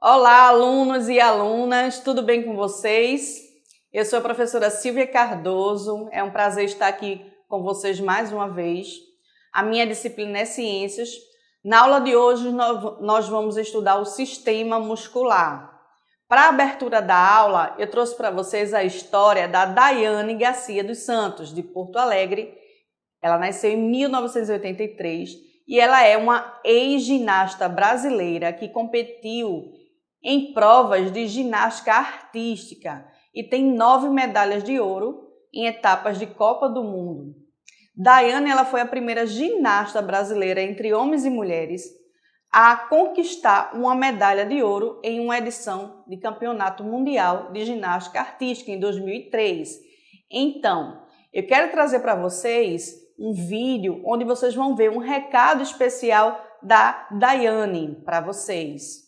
Olá, alunos e alunas, tudo bem com vocês? Eu sou a professora Silvia Cardoso, é um prazer estar aqui com vocês mais uma vez. A minha disciplina é Ciências. Na aula de hoje, nós vamos estudar o sistema muscular. Para a abertura da aula, eu trouxe para vocês a história da Daiane Garcia dos Santos, de Porto Alegre. Ela nasceu em 1983 e ela é uma ex-ginasta brasileira que competiu em provas de ginástica artística e tem 9 medalhas de ouro em etapas de Copa do Mundo. Daiane ela foi a primeira ginasta brasileira entre homens e mulheres a conquistar uma medalha de ouro em uma edição de Campeonato Mundial de Ginástica Artística em 2003. Então, eu quero trazer para vocês um vídeo onde vocês vão ver um recado especial da Daiane para vocês.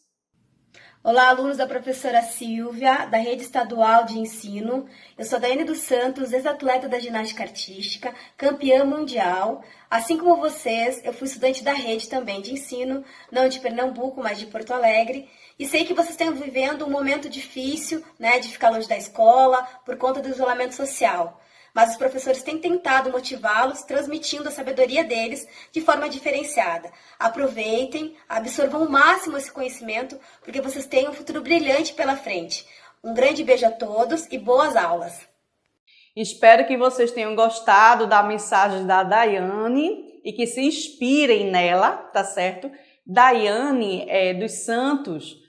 Olá, alunos da professora Silvia, da Rede Estadual de Ensino. Eu sou Daiane dos Santos, ex-atleta da ginástica artística, campeã mundial. Assim como vocês, eu fui estudante da rede também de ensino, não de Pernambuco, mas de Porto Alegre. E sei que vocês estão vivendo um momento difícil, de ficar longe da escola, por conta do isolamento social. Mas os professores têm tentado motivá-los, transmitindo a sabedoria deles de forma diferenciada. Aproveitem, absorvam o máximo esse conhecimento, porque vocês têm um futuro brilhante pela frente. Um grande beijo a todos e boas aulas! Espero que vocês tenham gostado da mensagem da Daiane e que se inspirem nela, tá certo? Daiane dos Santos,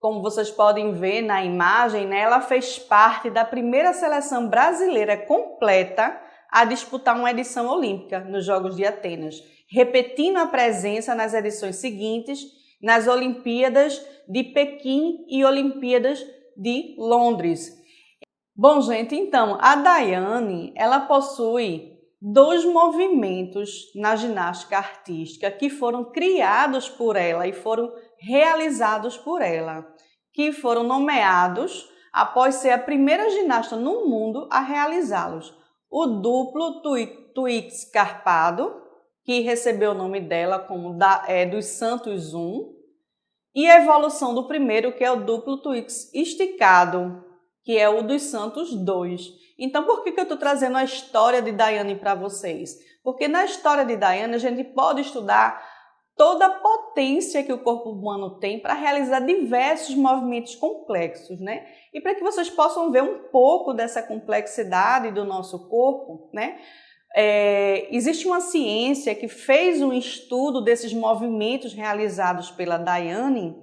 como vocês podem ver na imagem, ela fez parte da primeira seleção brasileira completa a disputar uma edição olímpica nos Jogos de Atenas, repetindo a presença nas edições seguintes, nas Olimpíadas de Pequim e Olimpíadas de Londres. Bom, gente, então, a Daiane, ela possui 2 movimentos na ginástica artística que foram criados por ela e foram realizados por ela, que foram nomeados após ser a primeira ginasta no mundo a realizá-los. O duplo Twix carpado, que recebeu o nome dela como dos Santos 1, e a evolução do primeiro, que é o duplo Twix esticado, que é o dos Santos 2. Então, por que eu estou trazendo a história de Daiane para vocês? Porque na história de Daiane a gente pode estudar toda a potência que o corpo humano tem para realizar diversos movimentos complexos, E para que vocês possam ver um pouco dessa complexidade do nosso corpo, existe uma ciência que fez um estudo desses movimentos realizados pela Daiane,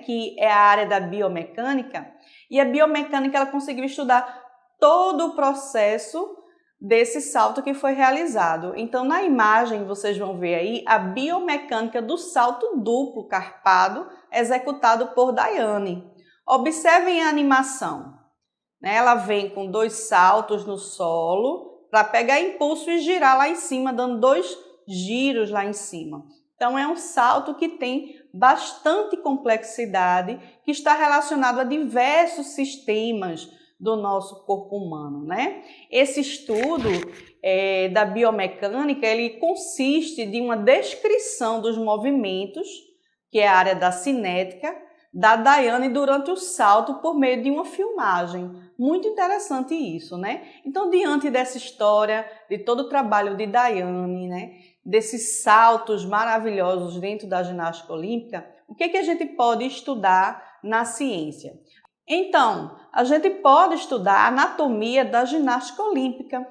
que é a área da biomecânica, e a biomecânica ela conseguiu estudar todo o processo desse salto que foi realizado. Então, na imagem, vocês vão ver aí a biomecânica do salto duplo carpado executado por Daiane. Observem a animação. Ela vem com 2 saltos no solo para pegar impulso e girar lá em cima, dando 2 giros lá em cima. Então, é um salto que tem bastante complexidade, que está relacionado a diversos sistemas do nosso corpo humano, Esse estudo da biomecânica, ele consiste de uma descrição dos movimentos, que é a área da cinética, da Daiane durante o salto por meio de uma filmagem. Muito interessante isso, Então, diante dessa história, de todo o trabalho de Daiane, desses saltos maravilhosos dentro da ginástica olímpica, o que a gente pode estudar na ciência? Então, a gente pode estudar a anatomia da ginástica olímpica.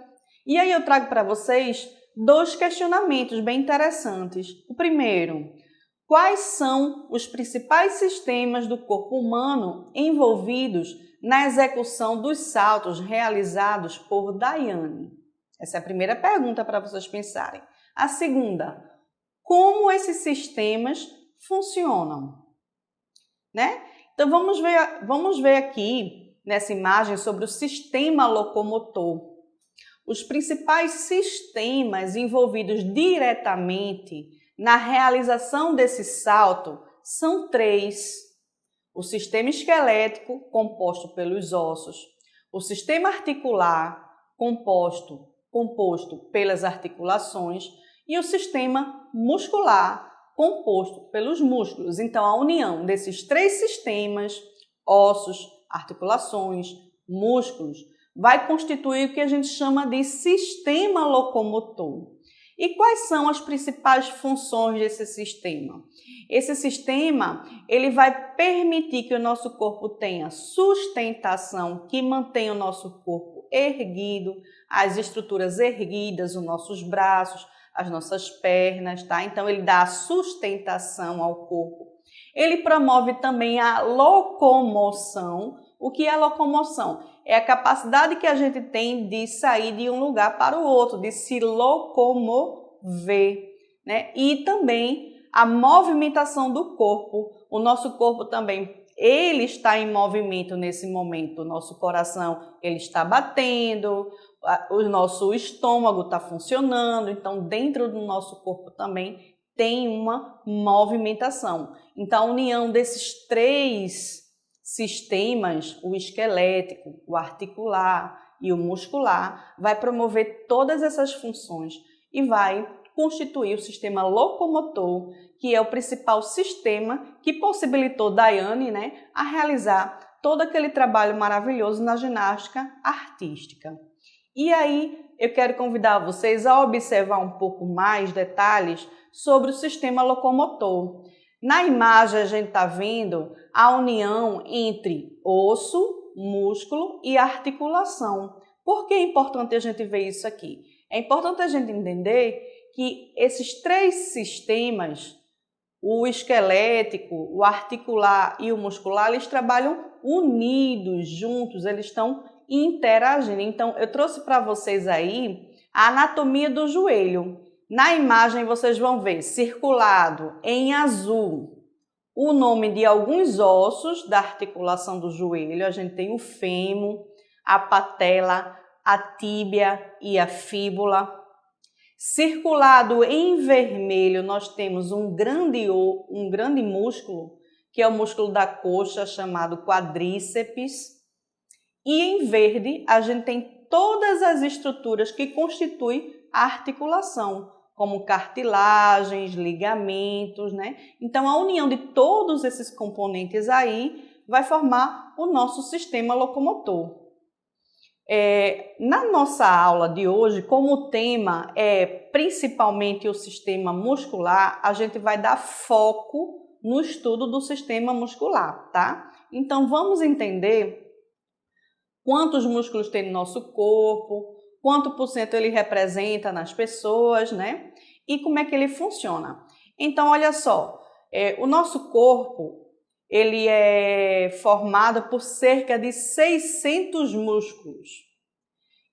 E aí eu trago para vocês 2 questionamentos bem interessantes. O primeiro, quais são os principais sistemas do corpo humano envolvidos na execução dos saltos realizados por Daiane? Essa é a primeira pergunta para vocês pensarem. A segunda, como esses sistemas funcionam? Então, vamos ver aqui nessa imagem sobre o sistema locomotor. Os principais sistemas envolvidos diretamente na realização desse salto são 3. O sistema esquelético, composto pelos ossos, o sistema articular, composto pelas articulações, e o sistema muscular, composto pelos músculos. Então, a união desses três sistemas, ossos, articulações, músculos, vai constituir o que a gente chama de sistema locomotor. E quais são as principais funções desse sistema? Esse sistema, ele vai permitir que o nosso corpo tenha sustentação, que mantenha o nosso corpo erguido, as estruturas erguidas, os nossos braços, as nossas pernas, tá? Então, ele dá sustentação ao corpo. Ele promove também a locomoção. O que é locomoção? É a capacidade que a gente tem de sair de um lugar para o outro, de se locomover, né? E também a movimentação do corpo. O nosso corpo também, ele está em movimento nesse momento. O nosso coração, ele está batendo, o nosso estômago está funcionando. Então, dentro do nosso corpo também tem uma movimentação. Então, a união desses três sistemas, o esquelético, o articular e o muscular, vai promover todas essas funções e vai constituir o sistema locomotor, que é o principal sistema que possibilitou Daiane, né, a realizar todo aquele trabalho maravilhoso na ginástica artística. E aí, eu quero convidar vocês a observar um pouco mais detalhes sobre o sistema locomotor. Na imagem, a gente está vendo a união entre osso, músculo e articulação. Por que é importante a gente ver isso aqui? É importante a gente entender que esses três sistemas, o esquelético, o articular e o muscular, eles trabalham unidos, juntos, eles estão interagindo. Então, eu trouxe para vocês aí a anatomia do joelho. Na imagem, vocês vão ver circulado em azul o nome de alguns ossos da articulação do joelho. A gente tem o fêmur, a patela, a tíbia e a fíbula. Circulado em vermelho, nós temos um grande músculo, que é o músculo da coxa, chamado quadríceps. E em verde, a gente tem todas as estruturas que constituem a articulação, como cartilagens, ligamentos, né? Então, a união de todos esses componentes aí vai formar o nosso sistema locomotor. Na nossa aula de hoje, como o tema é principalmente o sistema muscular, a gente vai dar foco no estudo do sistema muscular, tá? Então, vamos entender quantos músculos tem no nosso corpo, quanto por cento ele representa nas pessoas, né? E como é que ele funciona. Então, olha só, o nosso corpo, ele é formado por cerca de 600 músculos.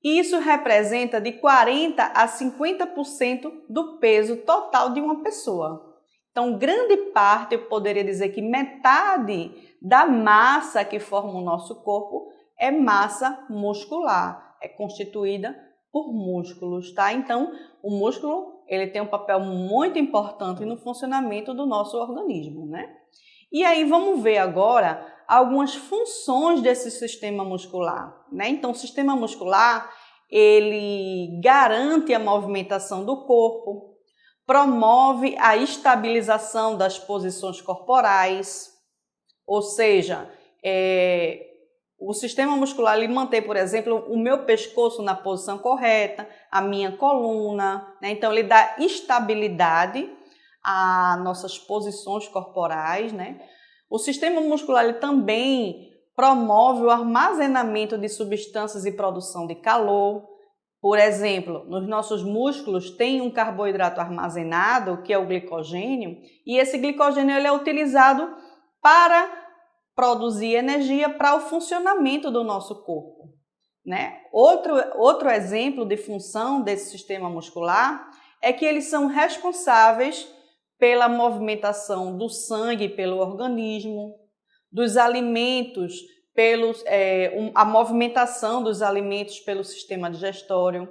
E isso representa de 40% a 50% do peso total de uma pessoa. Então, grande parte, eu poderia dizer que metade da massa que forma o nosso corpo é massa muscular, é constituída por músculos, tá? Então, o músculo, ele tem um papel muito importante no funcionamento do nosso organismo, né? E aí, vamos ver agora algumas funções desse sistema muscular, né? Então, o sistema muscular, ele garante a movimentação do corpo, promove a estabilização das posições corporais, ou seja, o sistema muscular ele mantém, por exemplo, o meu pescoço na posição correta, a minha coluna, né? Então, ele dá estabilidade às nossas posições corporais, né? O sistema muscular ele também promove o armazenamento de substâncias e produção de calor. Por exemplo, nos nossos músculos tem um carboidrato armazenado, que é o glicogênio, e esse glicogênio ele é utilizado para produzir energia para o funcionamento do nosso corpo, né? Outro exemplo de função desse sistema muscular é que eles são responsáveis pela movimentação do sangue pelo organismo, dos alimentos, a movimentação dos alimentos pelo sistema digestório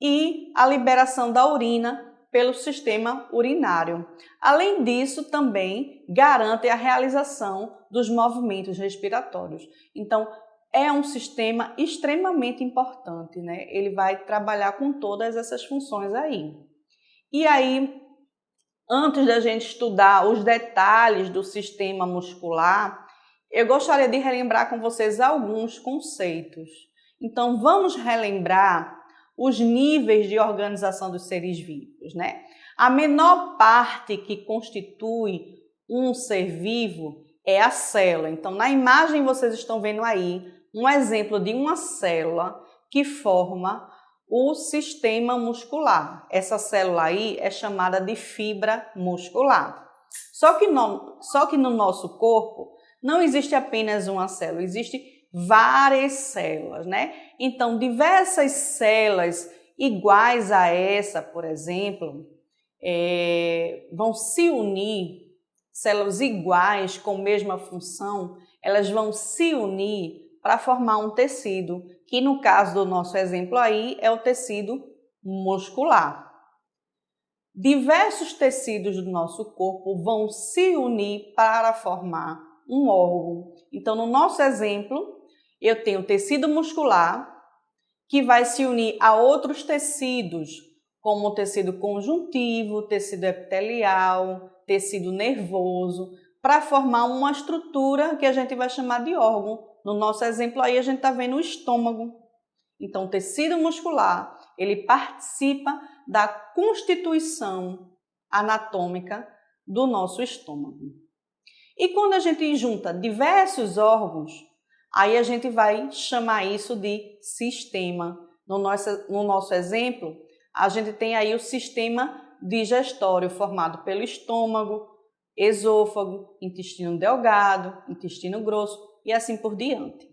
e a liberação da urina pelo sistema urinário. Além disso, também garante a realização dos movimentos respiratórios. Então, é um sistema extremamente importante, né? Ele vai trabalhar com todas essas funções aí. E aí, antes da gente estudar os detalhes do sistema muscular, eu gostaria de relembrar com vocês alguns conceitos. Então, vamos relembrar os níveis de organização dos seres vivos, né? A menor parte que constitui um ser vivo é a célula. Então, na imagem vocês estão vendo aí um exemplo de uma célula que forma o sistema muscular. Essa célula aí é chamada de fibra muscular. Só que no nosso corpo não existe apenas uma célula, existem várias células, né? Então, diversas células iguais a essa, por exemplo, vão se unir, células iguais com a mesma função, elas vão se unir para formar um tecido, que no caso do nosso exemplo aí é o tecido muscular. Diversos tecidos do nosso corpo vão se unir para formar um órgão. Então, no nosso exemplo, eu tenho tecido muscular que vai se unir a outros tecidos, como o tecido conjuntivo, tecido epitelial, tecido nervoso, para formar uma estrutura que a gente vai chamar de órgão. No nosso exemplo aí a gente está vendo o estômago. Então, o tecido muscular, ele participa da constituição anatômica do nosso estômago. E quando a gente junta diversos órgãos, aí a gente vai chamar isso de sistema. No nosso exemplo, a gente tem aí o sistema digestório formado pelo estômago, esôfago, intestino delgado, intestino grosso e assim por diante.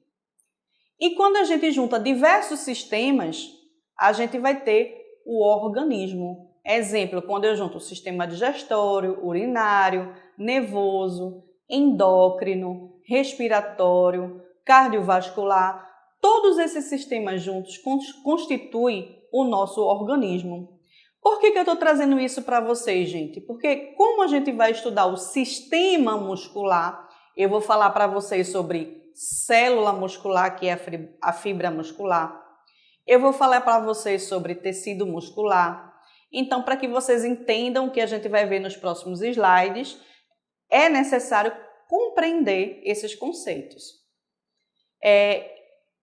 E quando a gente junta diversos sistemas, a gente vai ter o organismo. Exemplo, quando eu junto o sistema digestório, urinário, nervoso, endócrino, respiratório, cardiovascular, todos esses sistemas juntos constituem o nosso organismo. Por que eu estou trazendo isso para vocês, gente? Porque como a gente vai estudar o sistema muscular, eu vou falar para vocês sobre célula muscular, que é a fibra muscular. Eu vou falar para vocês sobre tecido muscular. Então, para que vocês entendam o que a gente vai ver nos próximos slides, é necessário compreender esses conceitos.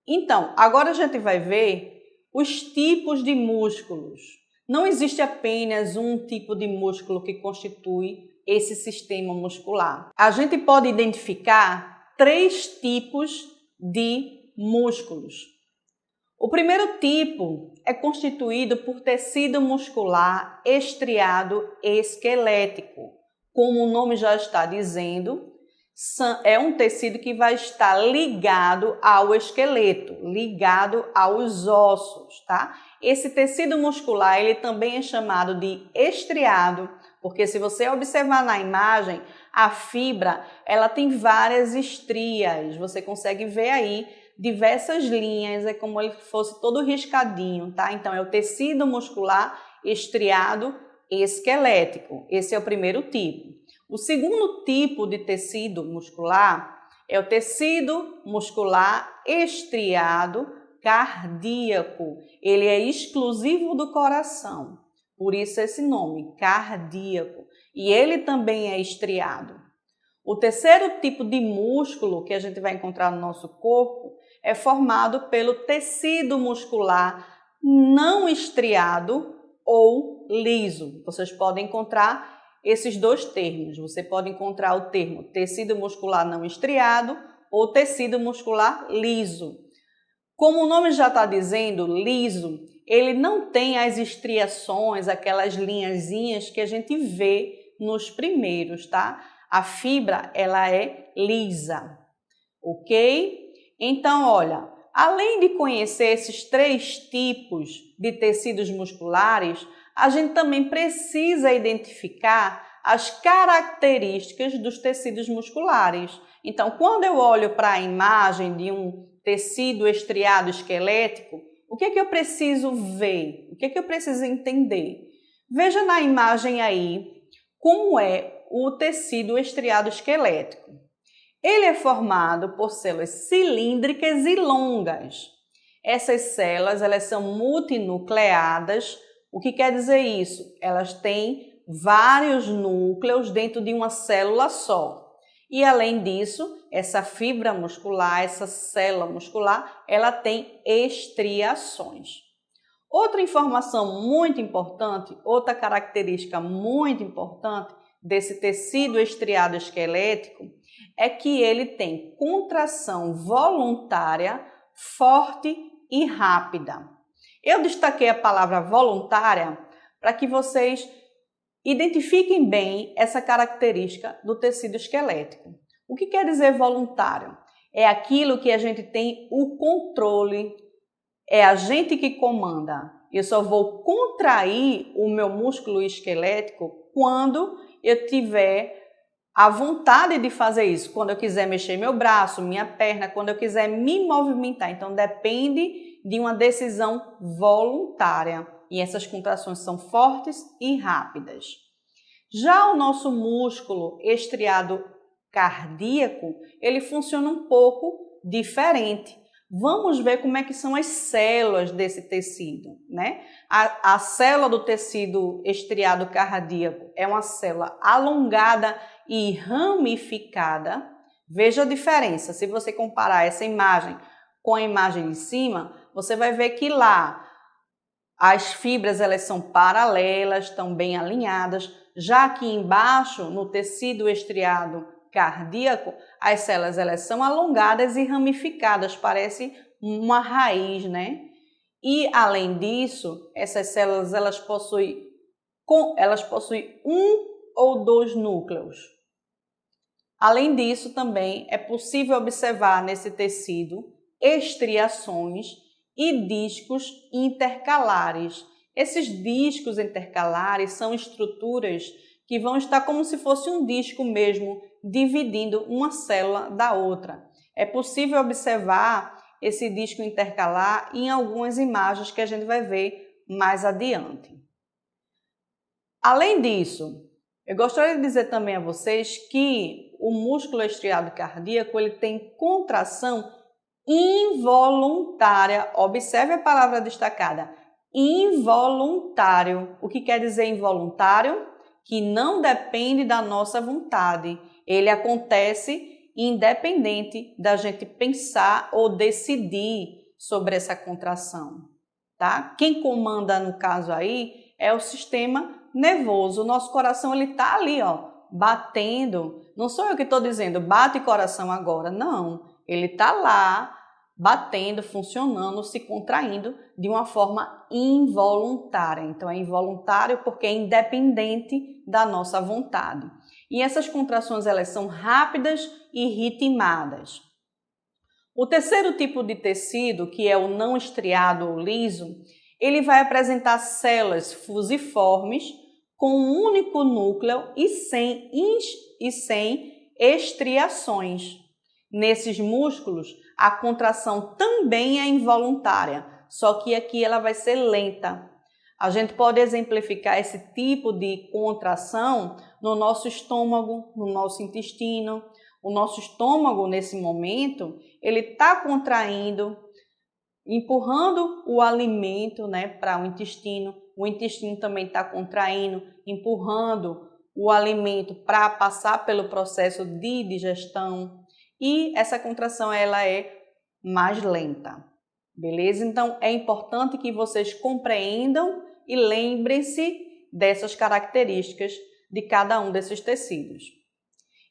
Então, agora a gente vai ver os tipos de músculos. Não existe apenas um tipo de músculo que constitui esse sistema muscular. A gente pode identificar 3 tipos de músculos. O primeiro tipo é constituído por tecido muscular estriado esquelético. Como o nome já está dizendo, é um tecido que vai estar ligado ao esqueleto, ligado aos ossos, tá? Esse tecido muscular, ele também é chamado de estriado, porque se você observar na imagem, a fibra, ela tem várias estrias. Você consegue ver aí diversas linhas, é como ele fosse todo riscadinho, tá? Então, é o tecido muscular estriado esquelético. Esse é o primeiro tipo. O segundo tipo de tecido muscular é o tecido muscular estriado cardíaco. Ele é exclusivo do coração, por isso esse nome, cardíaco. E ele também é estriado. O terceiro tipo de músculo que a gente vai encontrar no nosso corpo é formado pelo tecido muscular não estriado ou liso. Vocês podem encontrar esses 2 termos. Você pode encontrar o termo tecido muscular não estriado ou tecido muscular liso. Como o nome já está dizendo, liso, ele não tem as estriações, aquelas linhazinhas que a gente vê nos primeiros, tá? A fibra, ela é lisa, ok? Então, olha, além de conhecer esses 3 tipos de tecidos musculares, a gente também precisa identificar as características dos tecidos musculares. Então, quando eu olho para a imagem de um tecido estriado esquelético, o que eu preciso ver? O que eu preciso entender? Veja na imagem aí como é o tecido estriado esquelético. Ele é formado por células cilíndricas e longas. Essas células, elas são multinucleadas. O que quer dizer isso? Elas têm vários núcleos dentro de uma célula só. E além disso, essa fibra muscular, essa célula muscular, ela tem estriações. Outra informação muito importante, outra característica muito importante desse tecido estriado esquelético é que ele tem contração voluntária forte e rápida. Eu destaquei a palavra voluntária para que vocês identifiquem bem essa característica do tecido esquelético. O que quer dizer voluntário? É aquilo que a gente tem o controle, é a gente que comanda. Eu só vou contrair o meu músculo esquelético quando eu tiver a vontade de fazer isso, quando eu quiser mexer meu braço, minha perna, quando eu quiser me movimentar. Então, depende de uma decisão voluntária. E essas contrações são fortes e rápidas. Já o nosso músculo estriado cardíaco, ele funciona um pouco diferente. Vamos ver como é que são as células desse tecido, né? A célula do tecido estriado cardíaco é uma célula alongada e ramificada. Veja a diferença. Se você comparar essa imagem com a imagem de cima, você vai ver que lá as fibras elas são paralelas, estão bem alinhadas. Já aqui embaixo, no tecido estriado cardíaco, as células elas são alongadas e ramificadas, parece uma raiz, né? E além disso, essas células elas possuem um ou dois núcleos. Além disso, também é possível observar nesse tecido estriações e discos intercalares. Esses discos intercalares são estruturas que vão estar como se fosse um disco mesmo, dividindo uma célula da outra. É possível observar esse disco intercalar em algumas imagens que a gente vai ver mais adiante. Além disso, eu gostaria de dizer também a vocês que o músculo estriado cardíaco ele tem contração involuntária. Observe a palavra destacada, involuntário. O que quer dizer involuntário? Que não depende da nossa vontade. Ele acontece independente da gente pensar ou decidir sobre essa contração, tá? Quem comanda no caso aí é o sistema nervoso. O nosso coração ele tá ali, ó, batendo. Não sou eu que estou dizendo, bate coração agora. Não, ele tá lá batendo, funcionando, se contraindo de uma forma involuntária. Então é involuntário porque é independente da nossa vontade. E essas contrações elas são rápidas e ritmadas. O terceiro tipo de tecido, que é o não estriado ou liso, ele vai apresentar células fusiformes com um único núcleo e sem estriações. Nesses músculos, a contração também é involuntária, só que aqui ela vai ser lenta. A gente pode exemplificar esse tipo de contração no nosso estômago, no nosso intestino. O nosso estômago, nesse momento, ele está contraindo, empurrando o alimento, né, para o intestino. O intestino também está contraindo, empurrando o alimento para passar pelo processo de digestão. E essa contração ela é mais lenta, beleza? Então, é importante que vocês compreendam e lembrem-se dessas características de cada um desses tecidos.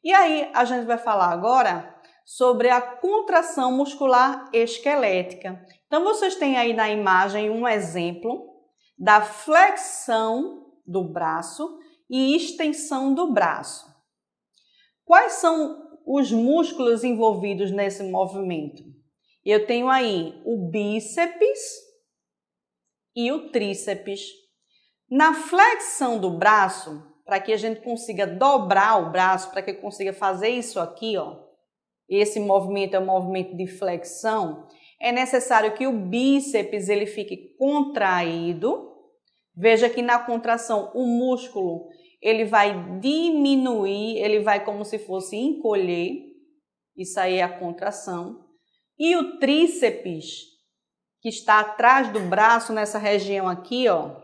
E aí, a gente vai falar agora sobre a contração muscular esquelética. Então, vocês têm aí na imagem um exemplo da flexão do braço e extensão do braço. Quais são os músculos envolvidos nesse movimento? Eu tenho aí o bíceps e o tríceps. Na flexão do braço, para que a gente consiga dobrar o braço, para que eu consiga fazer isso aqui, ó, esse movimento é um movimento de flexão, é necessário que o bíceps ele fique contraído. Veja que na contração o músculo ele vai diminuir, ele vai como se fosse encolher, isso aí é a contração. E o tríceps, que está atrás do braço, nessa região aqui, ó,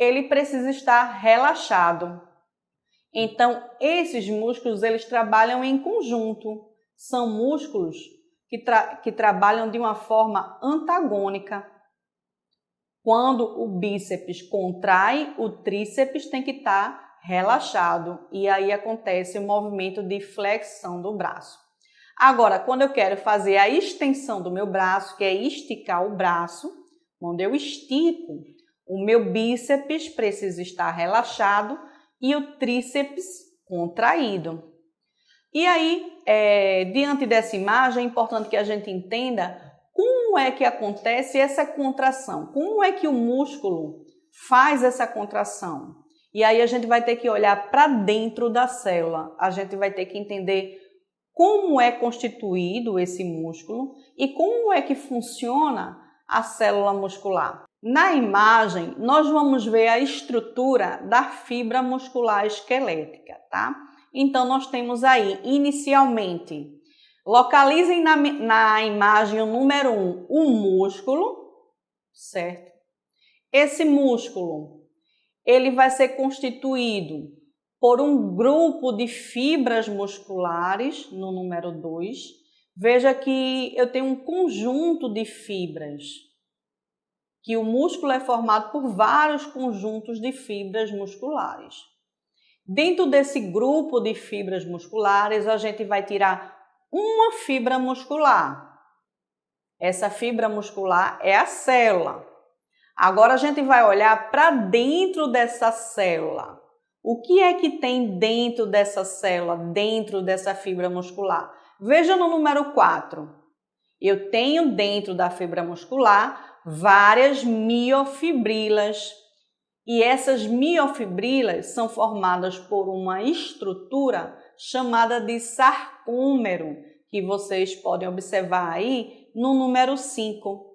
ele precisa estar relaxado. Então, esses músculos, eles trabalham em conjunto. São músculos que trabalham de uma forma antagônica. Quando o bíceps contrai, o tríceps tem que estar relaxado. E aí acontece o movimento de flexão do braço. Agora, quando eu quero fazer a extensão do meu braço, que é esticar o braço, quando eu estico, o meu bíceps precisa estar relaxado e o tríceps contraído. E aí, diante dessa imagem, é importante que a gente entenda como é que acontece essa contração, como é que o músculo faz essa contração. E aí a gente vai ter que olhar para dentro da célula, a gente vai ter que entender como é constituído esse músculo e como é que funciona a célula muscular. Na imagem, nós vamos ver a estrutura da fibra muscular esquelética, tá? Então, nós temos aí, inicialmente, localizem na imagem o número 1, o músculo, certo? Esse músculo, ele vai ser constituído por um grupo de fibras musculares, no número 2. Veja que eu tenho um conjunto de fibras, que o músculo é formado por vários conjuntos de fibras musculares. Dentro desse grupo de fibras musculares, a gente vai tirar uma fibra muscular. Essa fibra muscular é a célula. Agora a gente vai olhar para dentro dessa célula. O que é que tem dentro dessa célula, dentro dessa fibra muscular? Veja no número 4. Eu tenho dentro da fibra muscular várias miofibrilas. E essas miofibrilas são formadas por uma estrutura chamada de sarcômero, que vocês podem observar aí no número 5.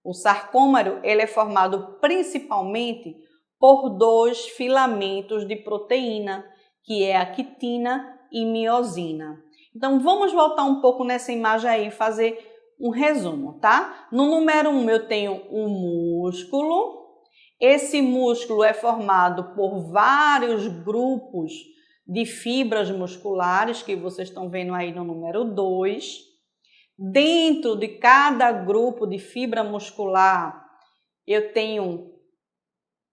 O sarcômero ele é formado principalmente por 2 filamentos de proteína, que é a quitina e miosina. Então, vamos voltar um pouco nessa imagem aí e fazer um resumo, tá? No número 1, eu tenho um músculo. Esse músculo é formado por vários grupos de fibras musculares, que vocês estão vendo aí no número 2. Dentro de cada grupo de fibra muscular, eu tenho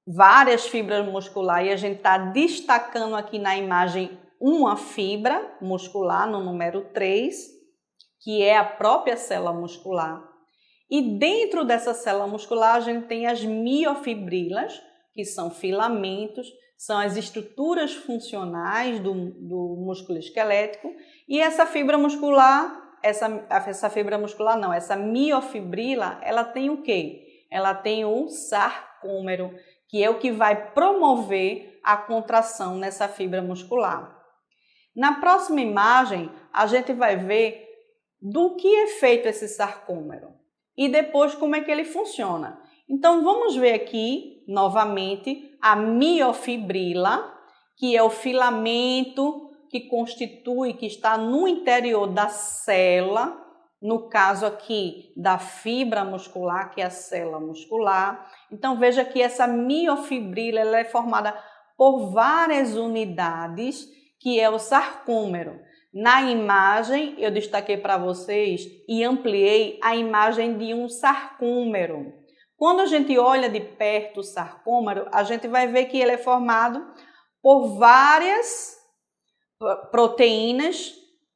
várias fibras musculares e a gente está destacando aqui na imagem uma fibra muscular no número 3, que é a própria célula muscular. E dentro dessa célula muscular a gente tem as miofibrilas, que são filamentos, são as estruturas funcionais do músculo esquelético. E essa fibra muscular, essa miofibrila, ela tem o quê? Ela tem o sarcômero, que é o que vai promover a contração nessa fibra muscular. Na próxima imagem, a gente vai ver do que é feito esse sarcômero e depois como é que ele funciona. Então, vamos ver aqui, novamente, a miofibrila, que é o filamento que constitui, que está no interior da célula, no caso aqui da fibra muscular, que é a célula muscular. Então, veja que essa miofibrila ela é formada por várias unidades, que é o sarcômero. Na imagem, eu destaquei para vocês e ampliei a imagem de um sarcômero. Quando a gente olha de perto o sarcômero, a gente vai ver que ele é formado por várias proteínas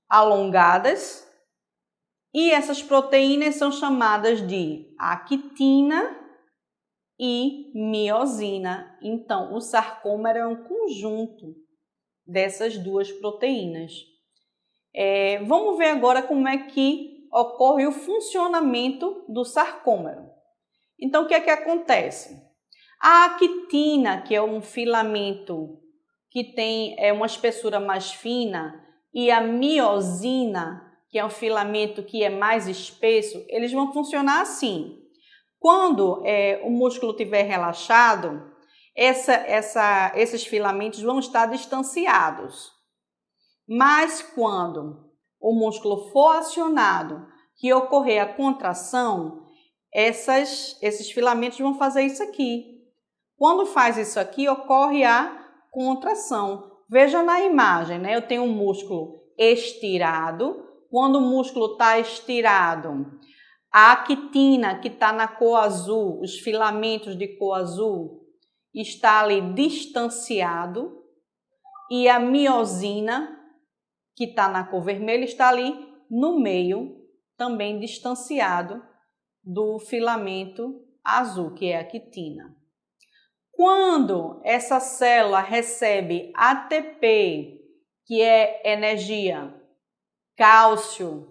alongadas e essas proteínas são chamadas de actina e miosina. Então, o sarcômero é um conjunto dessas duas proteínas. Vamos ver agora como é que ocorre o funcionamento do sarcômero. Então, o que é que acontece? A actina, que é um filamento que tem uma espessura mais fina, e a miosina, que é um filamento que é mais espesso, eles vão funcionar assim. Quando o músculo estiver relaxado, esses filamentos vão estar distanciados. Mas quando o músculo for acionado, que ocorrer a contração, esses filamentos vão fazer isso aqui. Quando faz isso aqui, ocorre a contração. Veja na imagem, né? Eu tenho um músculo estirado. Quando o músculo está estirado, a actina, que está na cor azul, os filamentos de cor azul, está ali distanciado. E a miosina, que está na cor vermelha, está ali no meio, também distanciado do filamento azul, que é a actina. Quando essa célula recebe ATP, que é energia, cálcio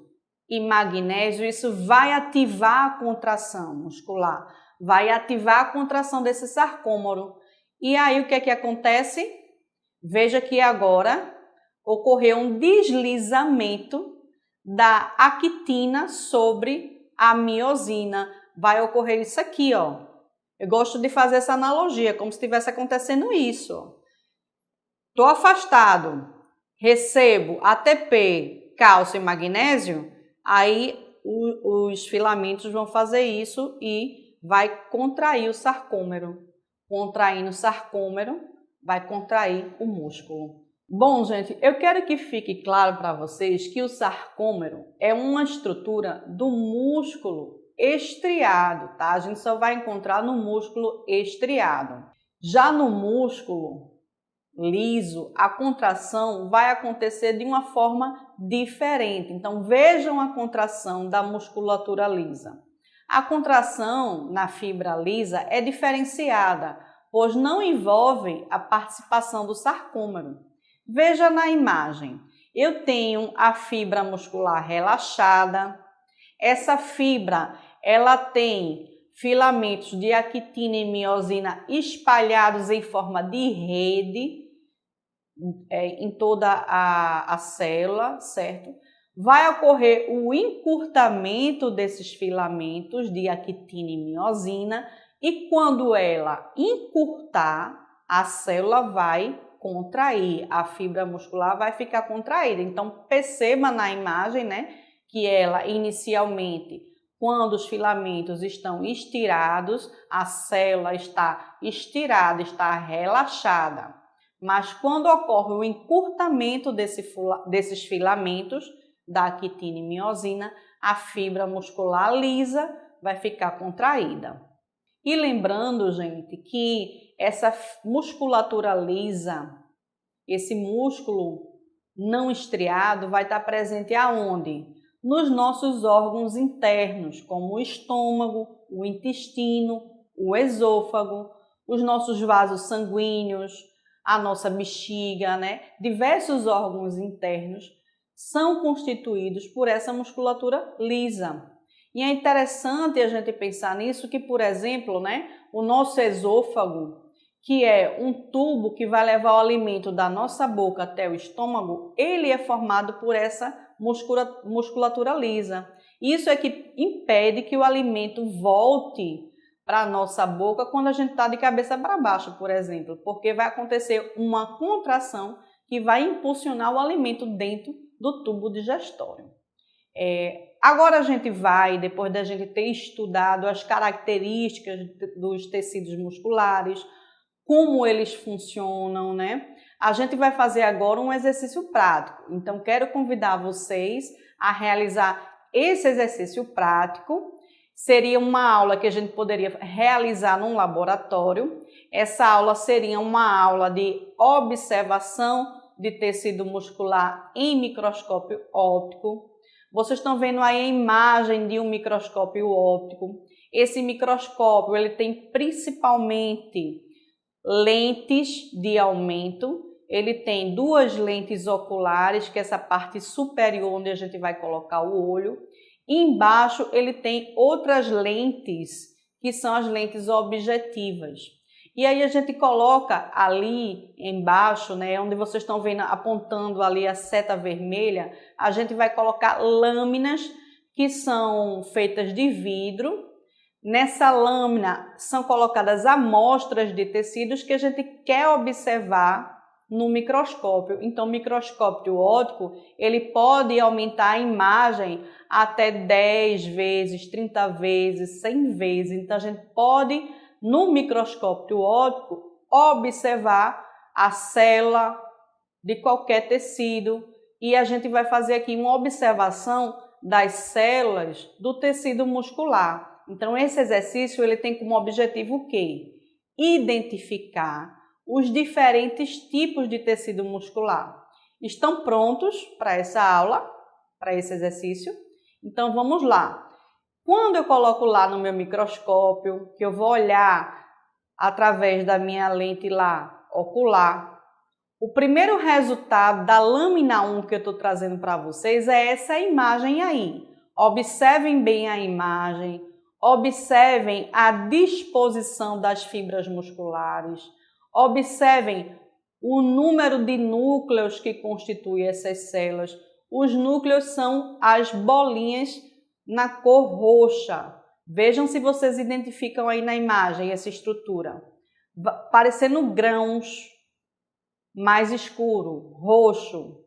e magnésio, isso vai ativar a contração muscular, vai ativar a contração desse sarcômero. E aí o que é que acontece? Veja que agora ocorreu um deslizamento da actina sobre a miosina. Vai ocorrer isso aqui, ó. Eu gosto de fazer essa analogia, como se estivesse acontecendo isso. Estou afastado, recebo ATP, cálcio e magnésio, aí os filamentos vão fazer isso e vai contrair o sarcômero. Contraindo o sarcômero, vai contrair o músculo. Bom, gente, eu quero que fique claro para vocês que o sarcômero é uma estrutura do músculo estriado, tá? A gente só vai encontrar no músculo estriado. Já no músculo liso, a contração vai acontecer de uma forma diferente. Então, vejam a contração da musculatura lisa. A contração na fibra lisa é diferenciada, pois não envolve a participação do sarcômero. Veja na imagem, eu tenho a fibra muscular relaxada. Essa fibra, ela tem filamentos de actina e miosina espalhados em forma de rede em toda a célula, certo? Vai ocorrer o encurtamento desses filamentos de actina e miosina e quando ela encurtar, a célula vai contrair, a fibra muscular vai ficar contraída. Então, perceba na imagem, né, que ela inicialmente, quando os filamentos estão estirados, a célula está estirada, está relaxada. Mas quando ocorre o encurtamento desses filamentos da actina e miosina, a fibra muscular lisa vai ficar contraída. E lembrando, gente, que essa musculatura lisa, esse músculo não estriado vai estar presente aonde? Nos nossos órgãos internos, como o estômago, o intestino, o esôfago, os nossos vasos sanguíneos, a nossa bexiga, né? Diversos órgãos internos são constituídos por essa musculatura lisa. E é interessante a gente pensar nisso que, por exemplo, né, o nosso esôfago, que é um tubo que vai levar o alimento da nossa boca até o estômago, ele é formado por essa musculatura lisa. Isso é que impede que o alimento volte para a nossa boca quando a gente está de cabeça para baixo, por exemplo, porque vai acontecer uma contração que vai impulsionar o alimento dentro do tubo digestório. Agora a gente vai, depois da gente ter estudado as características dos tecidos musculares, como eles funcionam, né? A gente vai fazer agora um exercício prático. Então, quero convidar vocês a realizar esse exercício prático. Seria uma aula que a gente poderia realizar num laboratório. Essa aula seria uma aula de observação de tecido muscular em microscópio óptico. Vocês estão vendo aí a imagem de um microscópio óptico. Esse microscópio ele tem principalmente lentes de aumento. Ele tem duas lentes oculares, que é essa parte superior onde a gente vai colocar o olho. E embaixo ele tem outras lentes, que são as lentes objetivas. E aí a gente coloca ali embaixo, né, onde vocês estão vendo apontando ali a seta vermelha, a gente vai colocar lâminas que são feitas de vidro. Nessa lâmina são colocadas amostras de tecidos que a gente quer observar no microscópio. Então, o microscópio óptico, ele pode aumentar a imagem até 10 vezes, 30 vezes, 100 vezes. Então, a gente pode no microscópio óptico, observar a célula de qualquer tecido e a gente vai fazer aqui uma observação das células do tecido muscular. Então, esse exercício ele tem como objetivo o quê? Identificar os diferentes tipos de tecido muscular. Estão prontos para essa aula, para esse exercício? Então, vamos lá. Quando eu coloco lá no meu microscópio, que eu vou olhar através da minha lente lá ocular, o primeiro resultado da lâmina 1 que eu estou trazendo para vocês é essa imagem aí. Observem bem a imagem, observem a disposição das fibras musculares, observem o número de núcleos que constituem essas células. Os núcleos são as bolinhas na cor roxa. Vejam se vocês identificam aí na imagem essa estrutura. Parecendo grãos, mais escuro, roxo.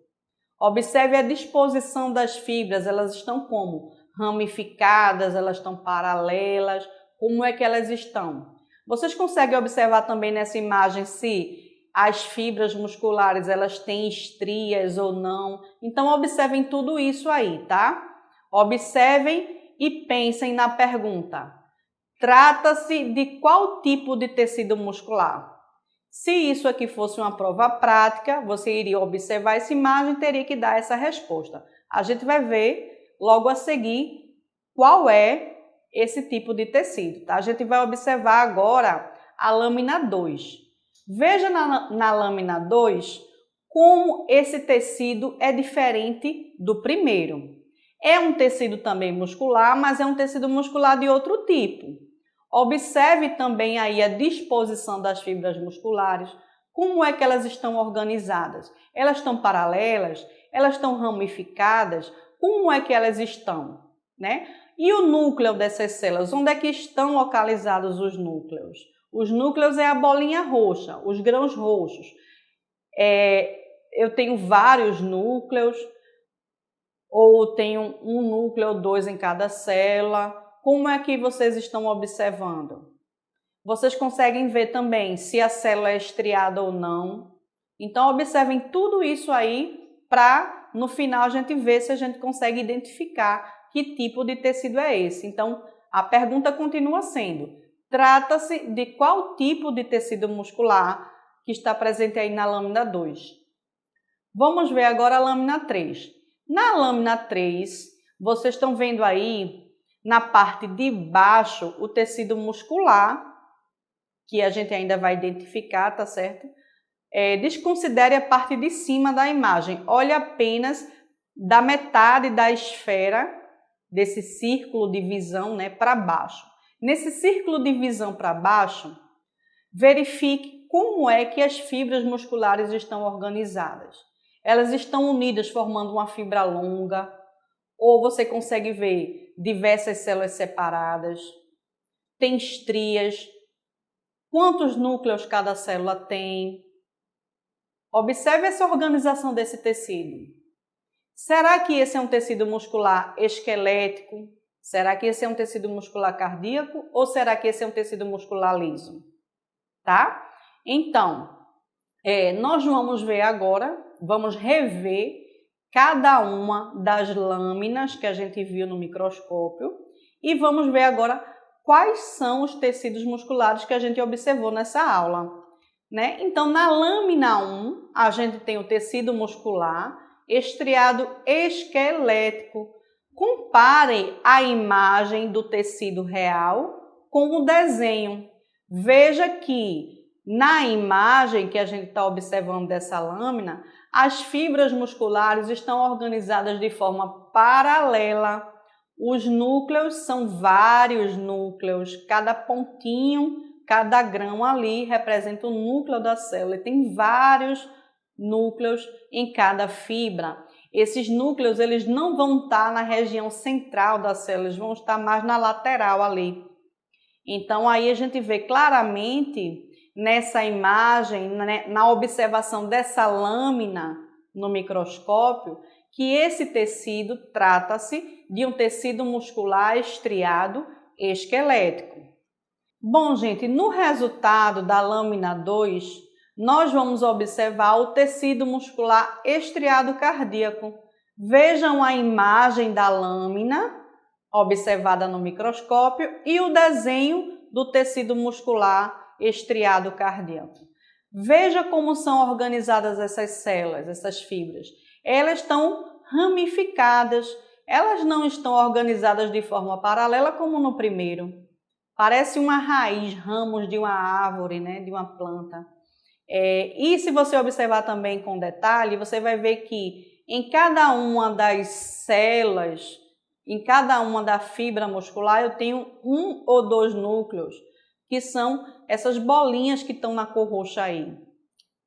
Observe a disposição das fibras, elas estão como? Ramificadas, elas estão paralelas, como é que elas estão? Vocês conseguem observar também nessa imagem se as fibras musculares elas têm estrias ou não? Então observem tudo isso aí, tá? Observem e pensem na pergunta. Trata-se de qual tipo de tecido muscular? Se isso aqui fosse uma prova prática, você iria observar essa imagem e teria que dar essa resposta. A gente vai ver logo a seguir qual é esse tipo de tecido, tá? A gente vai observar agora a lâmina 2. Veja na lâmina 2 como esse tecido é diferente do primeiro. É um tecido também muscular, mas é um tecido muscular de outro tipo. Observe também aí a disposição das fibras musculares, como é que elas estão organizadas. Elas estão paralelas? Elas estão ramificadas? Como é que elas estão, né? E o núcleo dessas células, onde é que estão localizados os núcleos? Os núcleos é a bolinha roxa, os grãos roxos. Eu tenho vários núcleos, ou tenho um núcleo ou dois em cada célula. Como é que vocês estão observando? Vocês conseguem ver também se a célula é estriada ou não. Então, observem tudo isso aí para, no final, a gente ver se a gente consegue identificar que tipo de tecido é esse. Então, a pergunta continua sendo: trata-se de qual tipo de tecido muscular que está presente aí na lâmina 2? Vamos ver agora a lâmina 3. Na lâmina 3, vocês estão vendo aí na parte de baixo o tecido muscular, que a gente ainda vai identificar, tá certo? Desconsidere a parte de cima da imagem. Olhe apenas da metade da esfera, desse círculo de visão, né, para baixo. Nesse círculo de visão para baixo, verifique como é que as fibras musculares estão organizadas. Elas estão unidas formando uma fibra longa, ou você consegue ver diversas células separadas, tem estrias, quantos núcleos cada célula tem. Observe essa organização desse tecido. Será que esse é um tecido muscular esquelético? Será que esse é um tecido muscular cardíaco? Ou será que esse é um tecido muscular liso? Tá? Então, nós vamos ver agora, vamos rever cada uma das lâminas que a gente viu no microscópio e vamos ver agora quais são os tecidos musculares que a gente observou nessa aula, né? Então, na lâmina 1, a gente tem o tecido muscular estriado esquelético. Compare a imagem do tecido real com o desenho. Veja que na imagem que a gente está observando dessa lâmina, as fibras musculares estão organizadas de forma paralela. Os núcleos são vários núcleos, cada pontinho, cada grão ali representa o núcleo da célula. E tem vários núcleos em cada fibra. Esses núcleos eles não vão estar na região central da célula, eles vão estar mais na lateral ali. Então aí a gente vê claramente nessa imagem, na observação dessa lâmina no microscópio, que esse tecido trata-se de um tecido muscular estriado esquelético. Bom, gente, no resultado da lâmina 2, nós vamos observar o tecido muscular estriado cardíaco. Vejam a imagem da lâmina observada no microscópio e o desenho do tecido muscular estriado cardíaco. Veja como são organizadas essas células, essas fibras. Elas estão ramificadas, elas não estão organizadas de forma paralela como no primeiro. Parece uma raiz, ramos de uma árvore, né, de uma planta. E se você observar também com detalhe, você vai ver que em cada uma das células, em cada uma da fibra muscular, eu tenho 1 ou 2 núcleos, que são essas bolinhas que estão na cor roxa aí,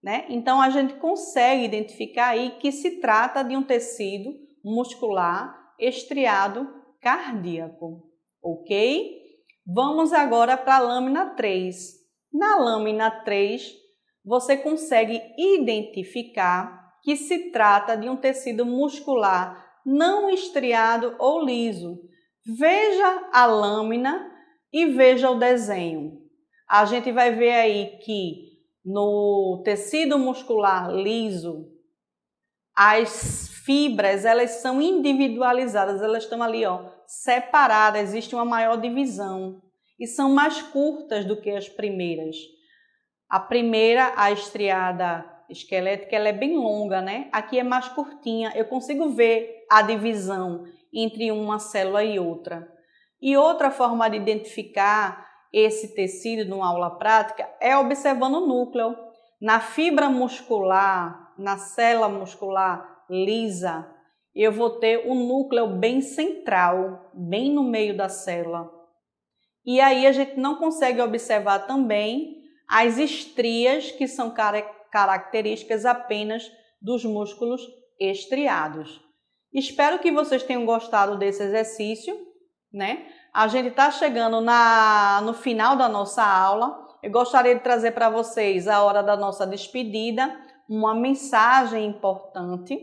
né? Então, a gente consegue identificar aí que se trata de um tecido muscular estriado cardíaco, ok? Vamos agora para a lâmina 3. Na lâmina 3, você consegue identificar que se trata de um tecido muscular não estriado ou liso. Veja a lâmina e veja o desenho. A gente vai ver aí que no tecido muscular liso, as fibras, elas são individualizadas, elas estão ali, ó, separadas, existe uma maior divisão e são mais curtas do que as primeiras. A primeira, a estriada esquelética, ela é bem longa, né? Aqui é mais curtinha, eu consigo ver a divisão entre uma célula e outra. E outra forma de identificar esse tecido numa aula prática é observando o núcleo. Na fibra muscular, na célula muscular lisa, eu vou ter um núcleo bem central, bem no meio da célula. E aí a gente não consegue observar também as estrias, que são características apenas dos músculos estriados. Espero que vocês tenham gostado desse exercício, né? A gente está chegando no final da nossa aula. Eu gostaria de trazer para vocês, a hora da nossa despedida, uma mensagem importante,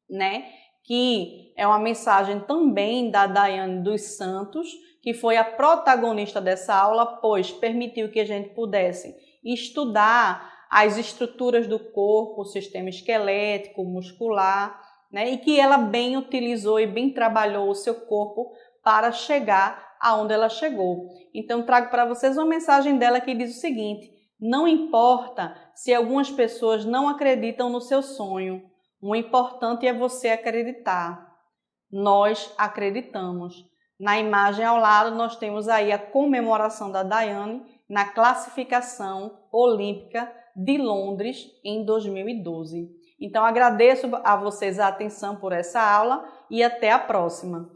né? Que é uma mensagem também da Daiane dos Santos, que foi a protagonista dessa aula, pois permitiu que a gente pudesse estudar as estruturas do corpo, o sistema esquelético, muscular, né? E que ela bem utilizou e bem trabalhou o seu corpo para chegar aonde ela chegou. Então, trago para vocês uma mensagem dela que diz o seguinte: não importa se algumas pessoas não acreditam no seu sonho, o importante é você acreditar. Nós acreditamos. Na imagem ao lado, nós temos aí a comemoração da Daiane na classificação olímpica de Londres em 2012. Então, agradeço a vocês a atenção por essa aula e até a próxima.